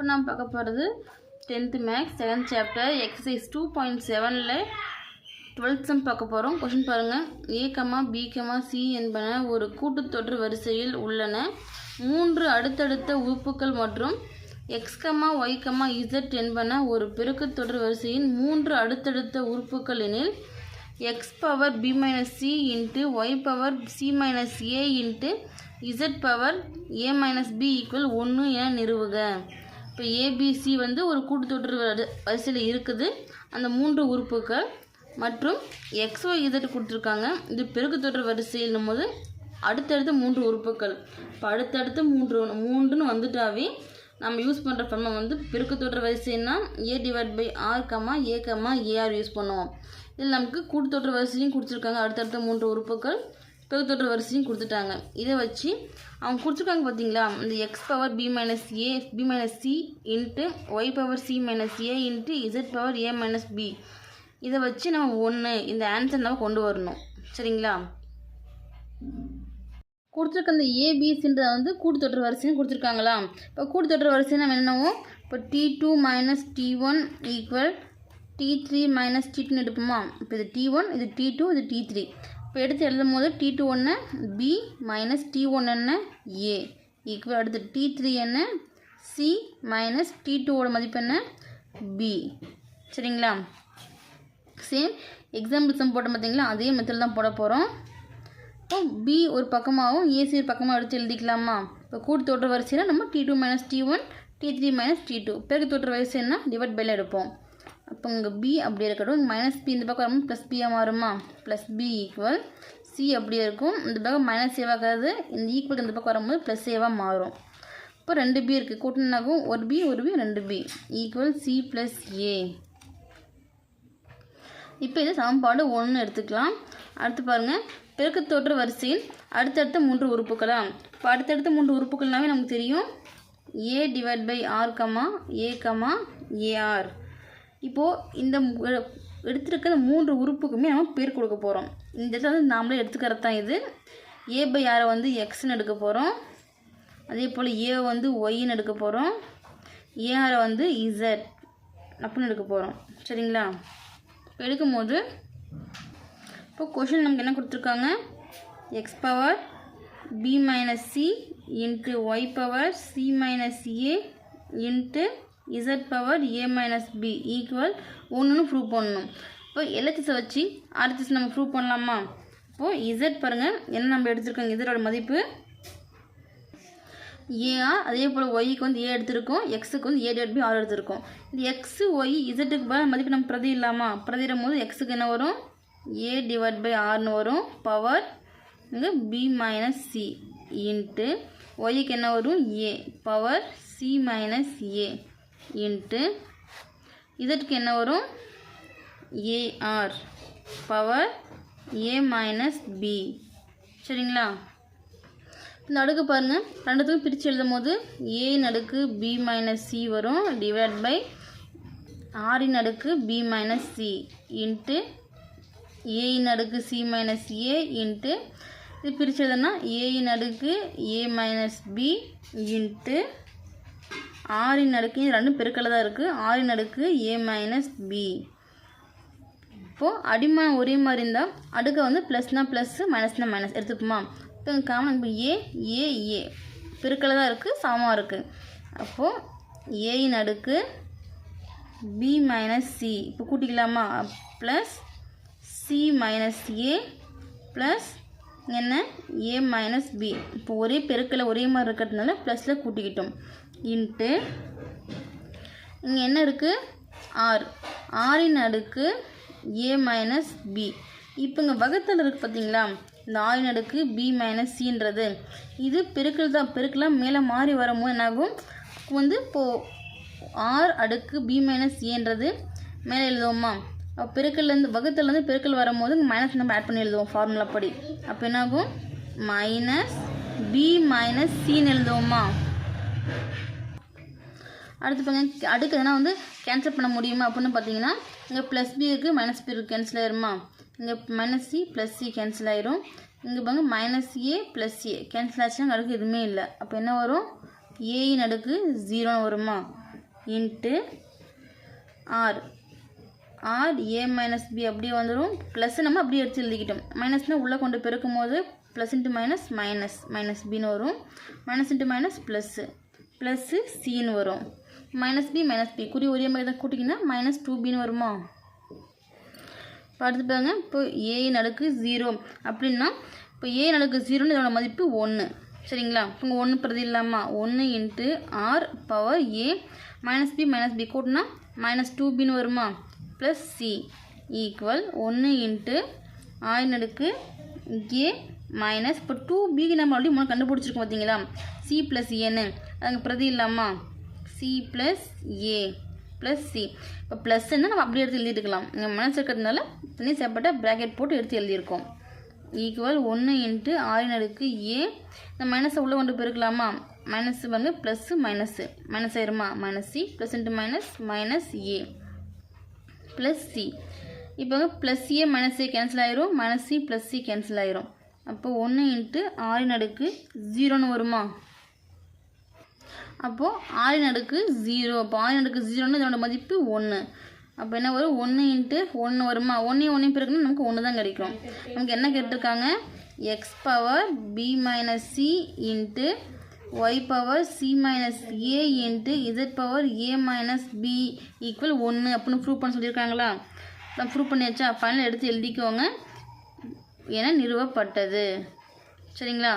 இப்போ நாம் பார்க்க போகிறது 10th maths 2nd chapter exercise 2.7ல் 12th சம் பார்க்க போகிறோம். கொஷின் பாருங்கள். A, B, C என்பன ஒரு கூட்டுத்தொடர் வரிசையில் உள்ளன. 3 அடுத்தடுத்த உறுப்புகள் மற்றும் X, Y, Z என்பன ஒரு பெருக்குத்தொடர் வரிசையின் 3 அடுத்தடுத்த உறுப்புகள் எனில் x power b minus c into y power c minus a into z power a minus b equal 1 என நிறுவுக. இப்போ ABC வந்து ஒரு கூட்டுத்தொடர் வரிசையில் இருக்குது. அந்த 3 உறுப்புகள் மற்றும் XYZ கொடுத்துருக்காங்க. இது பெருக்குத்தொடர் வரிசையிலும் போது அடுத்தடுத்த 3 உறுப்புகள். இப்போ அடுத்தடுத்த 3ன்னு வந்துட்டாவே நம்ம யூஸ் பண்ணுற ஃபார்மை வந்து பெருக்குத்தொடர் வரிசைன்னா A/R, AR யூஸ் பண்ணுவோம். இதில் நமக்கு கூட்டுத்தொடர் வரிசையும் கொடுத்துருக்காங்க. அடுத்தடுத்த 3 உறுப்புகள் பெருக்குத்தொடர் வரிசையும் கொடுத்துட்டாங்க. இதை வச்சு அவங்க கொடுத்துருக்காங்க பார்த்தீங்களா, இந்த x power b minus c into y power c minus a into z power a minus b இதை வச்சு நம்ம 1 இந்த ஆன்சர் நம்ம கொண்டு வரணும். சரிங்களா? கொடுத்துருக்க அந்த ஏபிசின்றதை வந்து கூட்டுத்தொடர் வரிசைன்னு கொடுத்துருக்காங்களா. இப்போ கூட்டுத்தொடர் வரிசை நம்ம என்னவோ இப்போ T2 minus T1 equal T3 minus T2 எடுப்போமா. இப்போ இது T1, இது T2, இது T3. இப்போ எடுத்து எழுதும் போது T2 என்ன B மைனஸ் T1 என்ன A ஈக்குவல் அடுத்து T3 என்ன C மைனஸ் T2ஓட மதிப்பு என்ன B. சரிங்களா? சேம் எக்ஸாம்பிள் சம் போட்ட பார்த்தீங்களா, அதே மெத்தட் தான் போட போகிறோம். இப்போ B ஒரு பக்கமாகவும் ஏசி ஒரு பக்கமாக எடுத்து எழுதிக்கலாமா. இப்போ கூட்டுத்தொடர் வரிசையில் நம்ம T2 minus T1, T3 minus T2 பெருக்குத்தொடர் வரிசைன்னா டிவைட் பைல எடுப்போம். அப்போ இங்கே B அப்படியே இருக்கட்டும். மைனஸ் பி இந்த பக்கம் வரும்போது ப்ளஸ் பியாக மாறுமா. ப்ளஸ் பி ஈக்குவல் சி அப்படியே இருக்கும். இந்த பக்கம் மைனஸ் ஏவாகாது. இந்த ஈக்குவல் இந்த பக்கம் வரும்போது ப்ளஸ் ஏவாக மாறும். இப்போ 2B இருக்குது. கூட்டினாகும் ஒரு B 2B equal C plus A. இப்போ இது சமன்பாடு 1 எடுத்துக்கலாம். அடுத்து பாருங்கள், பெருக்குத்தொடர் வரிசையில் அடுத்தடுத்த 3 உறுப்புகளா. இப்போ அடுத்தடுத்த 3 உறுப்புகள்னாவே நமக்கு தெரியும் A/R, A, AR. இப்போது இந்த எடுத்துருக்க 3 உறுப்புக்குமே நம்ம பேர் கொடுக்க போகிறோம். இந்த இடத்துல வந்து நாமளே எடுத்துக்கிறது தான் இது. A/R வந்து Xன்னு எடுக்க போகிறோம். அதே போல் A வந்து Yன்னு எடுக்க போகிறோம். AR வந்து Z அப்படின்னு எடுக்க போகிறோம். சரிங்களா? இப்போ எடுக்கும்போது இப்போ கொஷின் நமக்கு என்ன கொடுத்துருக்காங்க, x power b minus c into y power c minus a into z power a minus b equal 1ன்னு ப்ரூவ் பண்ணணும். இப்போ எல்ஹெச்எஸை வச்சு ஆர்ஹெச்எஸ் நம்ம ப்ரூவ் பண்ணலாமா. இப்போது z பாருங்கள் என்ன நம்ம எடுத்துருக்கோங்க, இதோட மதிப்பு AR. அதே போல் ஒய்க்கு வந்து A எடுத்துருக்கோம், எக்ஸுக்கு வந்து A/R எடுத்துருக்கோம். இந்த எக்ஸு ஒய் இசட்டுக்கு பதில் மதிப்பு நம்ம பிரதி இல்லாமா. பிரதிடும் போது எக்ஸுக்கு என்ன வரும் A/Rன்னு வரும். பவர் இங்கே B மைனஸ் சி இன்ட்டு ஒய்க்கு என்ன வரும் A power C minus A into இசட்டுக்கு என்ன வரும் AR power A minus B. சரிங்களா? இந்த அடுக்கு பாருங்கள், ரெண்டுத்துக்கும் பிரித்து எழுதும் போது ஏயின் அடுக்கு B மைனஸ் C வரும் டிவைட் பை ஆரின் அடுக்கு B மைனஸ் C இன்ட்டு ஏயின் அடுக்கு C மைனஸ் A இன்ட்டு இது பிரித்து எழுதுனா ஏயின் அடுக்கு A மைனஸ் B இன்ட்டு ஆரின் அடுக்கு ரெண்டும் பெருக்கல தான் இருக்குது. ஆரின் அடுக்கு A மைனஸ் B. இப்போது அடிமானம் ஒரே மாதிரி இருந்தால் அடுக்கை வந்து ப்ளஸ்னால் ப்ளஸ்ஸு மைனஸ்னால் மைனஸ் எடுத்துப்போமா. இப்போ காமன் இப்போ ஏ பெருக்கல தான் இருக்குது, சமமாக இருக்குது. அப்போது ஏயின் அடுக்கு B மைனஸ் C இப்போ கூட்டிக்கலாமா. Plus C minus A plus என்ன A மைனஸ் B. இப்போ ஒரே பெருக்கல ஒரே மாதிரி இருக்கிறதுனால ப்ளஸில் கூட்டிக்கிட்டோம். இன்ட்டு இங்கே என்ன இருக்குது ஆரின் அடுக்கு A மைனஸ் B. இப்போ இங்கே வகுத்தல் இருக்குது பார்த்தீங்களா, இந்த ஆரின் அடுக்கு B மைனஸ் சின்றது இது பெருக்கல் தான். பெருக்கலாம் மேலே மாறி வரும்போது என்னாகும் வந்து இப்போது R அடுக்கு B மைனஸ் ஏன்றது மேலே எழுதுவோமா. பெருக்கல்லேருந்து வகுத்தலேருந்து பெருக்கல் வரும்போது மைனஸ் நம்ம ஆட் பண்ணி எழுதுவோம் ஃபார்முலா படி. அப்போ என்னாகும் மைனஸ் B மைனஸ் சின்னு எழுதுவோமா. அடுத்து பாருங்க, அடுக்கு எதனா வந்து கேன்சல் பண்ண முடியுமா அப்படின்னு பார்த்தீங்கன்னா இங்கே ப்ளஸ் பி இருக்குது, மைனஸ் பி இருக்குது, கேன்சல் ஆயிருமா. இங்கே minus C plus C cancel ஆயிரும். இங்கே பாருங்க minus A plus A cancel ஆச்சுன்னா அடுக்கு எதுவுமே இல்லை. அப்போ என்ன வரும் ஏயின் அடுக்கு 0ன்னு வருமா. Into R R A minus B அப்படியே வந்துடும். ப்ளஸ் நம்ம அப்படியே எடுத்து எழுதிக்கிட்டோம். மைனஸ்னால் உள்ளே கொண்டு பெருக்கும் போது plus into minus minus minus பின்னு வரும். மைனஸ் இன்ட்டு மைனஸ் ப்ளஸ்ஸு சின்னு வரும். மைனஸ் பி குறி ஒரே மாதிரி தான் கூட்டிங்கன்னா மைனஸ் 2bன்னு வருமா? இப்போ அடுத்து பாருங்க, இப்போ ஏன் அடுக்கு 0 அப்படின்னா இப்போ ஏன் அடுக்கு 0ன்னு இதோட மதிப்பு 1. சரிங்களா? இப்போ 1 பிரதி இல்லாமா 1 into R power A minus B கூட்டினா மைனஸ் 2bன்னு வருமா? ப்ளஸ் சி ஈக்குவல் 1 இன்ட்டு ஆரின் அடுக்கு ஏ மைனஸ் இப்போ 2bக்கு நம்ம ஆல்ரெடி முன்னாடி கண்டுபிடிச்சிருக்கோம் பார்த்தீங்களா? சி ப்ளஸ் ஏன்னு அங்கே பிரதி இல்லாமா சி ப்ளஸ் ஏ ப்ளஸ் சி. இப்போ ப்ளஸ்ன்னு நம்ம அப்படியே எடுத்து எழுதிட்டுக்கலாம். இங்கே மைனஸ் இருக்கிறதுனால தனி செப்பரேட்டா ப்ராக்கெட் போட்டு எடுத்து எழுதியிருக்கோம். ஈக்குவல் 1 இன்ட்டு ஆரின் அடுக்கு ஏ. இந்த மைனஸை உள்ளே கொண்டு போயிருக்கலாமா? மைனஸ் வந்து ப்ளஸ்ஸு மைனஸ் ஆயிருமா? Minus C plus into minus A plus C. இப்போ வந்து plus A minus A cancel ஆயிரும். Minus C plus C cancel ஆயிரும். அப்போ 1 இன்ட்டு ஆரின் அடுக்கு 0ன்னு வருமா? அப்போது ஆரின் அடுக்கு 0. அப்போ ஆரின் அடுக்கு 0ன்னு இதோட மதிப்பு 1. அப்போ என்ன வரும்? 1 இன்ட்டு 1 வருமா? 1 பிறகுன்னா நமக்கு 1 தான் கிடைக்கும். நமக்கு என்ன கேட்டிருக்காங்க? X power B minus C into Y power C minus A into Z power A minus B equal 1 அப்படின்னு ப்ரூவ் பண்ண சொல்லியிருக்காங்களா? நம்ம ப்ரூவ் பண்ணியாச்சா? ஃபைனல் எடுத்து எழுதிக்கோங்க. என நிறுவப்பட்டது. சரிங்களா?